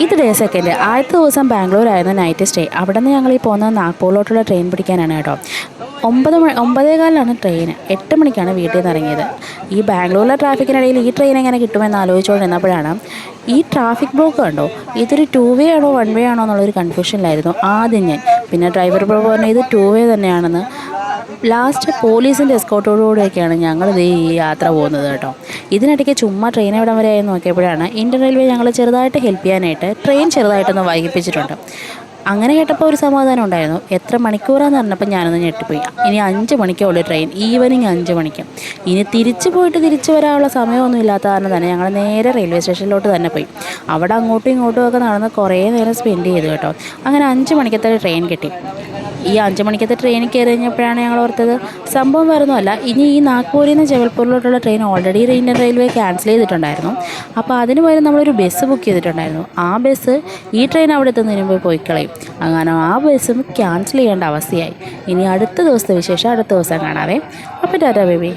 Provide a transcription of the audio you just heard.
ഇത് day second. ആദ്യത്തെ ദിവസം ബാംഗ്ലൂരായിരുന്നു നൈറ്റ് സ്റ്റേ. അവിടെ നിന്ന് ഞങ്ങൾ ഈ പോകുന്നത് നാഗ്പൂരിലോട്ടുള്ള ട്രെയിൻ പിടിക്കാനാണ് കേട്ടോ. 9:45 ട്രെയിന്. 8 മണിക്കാണ് വീട്ടിൽ നിന്ന് ഇറങ്ങിയത്. ഈ ബാംഗ്ലൂരിലെ ട്രാഫിക്കിനിടയിൽ ഈ ട്രെയിൻ എങ്ങനെ കിട്ടുമെന്ന് ആലോചിച്ചുകൊണ്ടിരുന്നപ്പോഴാണ് ഈ ട്രാഫിക് ബ്ലോക്ക് കണ്ടോ. ഇതൊരു 2 വേ ആണോ 1 വേ ആണോ എന്നുള്ളൊരു കൺഫ്യൂഷനിലായിരുന്നു ആദ്യം ഞാൻ. പിന്നെ ഡ്രൈവർ ബ്രോ പറഞ്ഞു ഇത് 2 വേ തന്നെയാണെന്ന്. ലാസ്റ്റ് പോലീസിൻ്റെ എസ്കോർട്ടോടുകൂടിയൊക്കെയാണ് ഞങ്ങളിത് ഈ യാത്ര പോകുന്നത് കേട്ടോ. ഇതിനിടയ്ക്ക് ചുമ്മാ ട്രെയിൻ എവിടം വരെ ആയി നോക്കിയപ്പോഴാണ് ഇന്ത്യൻ റെയിൽവേ ഞങ്ങൾ ചെറുതായിട്ട് ഹെൽപ്പ് ചെയ്യാനായിട്ട് ട്രെയിൻ ചെറുതായിട്ടൊന്ന് വൈകിപ്പിച്ചിട്ടുണ്ട്. അങ്ങനെ കേട്ടപ്പോൾ ഒരു സമാധാനം ഉണ്ടായിരുന്നു. എത്ര മണിക്കൂറാന്ന് പറഞ്ഞപ്പോൾ ഞാനൊന്ന് ഞെട്ടിപ്പോയി. ഇനി 5 മണിക്കേ ഉള്ളൂ ട്രെയിൻ, ഈവനിങ് 5 മണിക്ക്. ഇനി തിരിച്ചു വരാനുള്ള സമയമൊന്നും ഇല്ലാത്ത കാരണം തന്നെ ഞങ്ങൾ നേരെ റെയിൽവേ സ്റ്റേഷനിലോട്ട് തന്നെ പോയി. അവിടെ അങ്ങോട്ടും ഇങ്ങോട്ടും ഒക്കെ നടന്ന് കുറേ നേരം സ്പെൻഡ് ചെയ്തു കേട്ടോ. അങ്ങനെ 5 മണിക്കത്തെ ട്രെയിൻ കിട്ടി. ഈ 5 മണിക്കത്തെ ട്രെയിനിൽ കയറി കഴിഞ്ഞപ്പോഴാണ് ഞങ്ങൾ ഓർത്തത് സംഭവം വരുന്നതല്ല, ഇനി ഈ നാഗ്പൂരിൽ നിന്ന് ജബൽപൂരിലോട്ടുള്ള train already Indian railway cancel ചെയ്തിട്ടുണ്ടായിരുന്നു. അപ്പോൾ അതിന് പകരം നമ്മളൊരു ബസ് ബുക്ക് ചെയ്തിട്ടുണ്ടായിരുന്നു. ആ ബസ് ഈ ട്രെയിൻ അവിടെ എത്തുന്നതിന് മുമ്പ് പോയി കളയും. അങ്ങനെ ആ ബസ്സും ക്യാൻസൽ ചെയ്യേണ്ട അവസ്ഥയായി. ഇനി അടുത്ത ദിവസത്തെ വിശേഷം അടുത്ത ദിവസം കാണാവേ. അപ്പോൾ ടാറ്റാ ബേബി.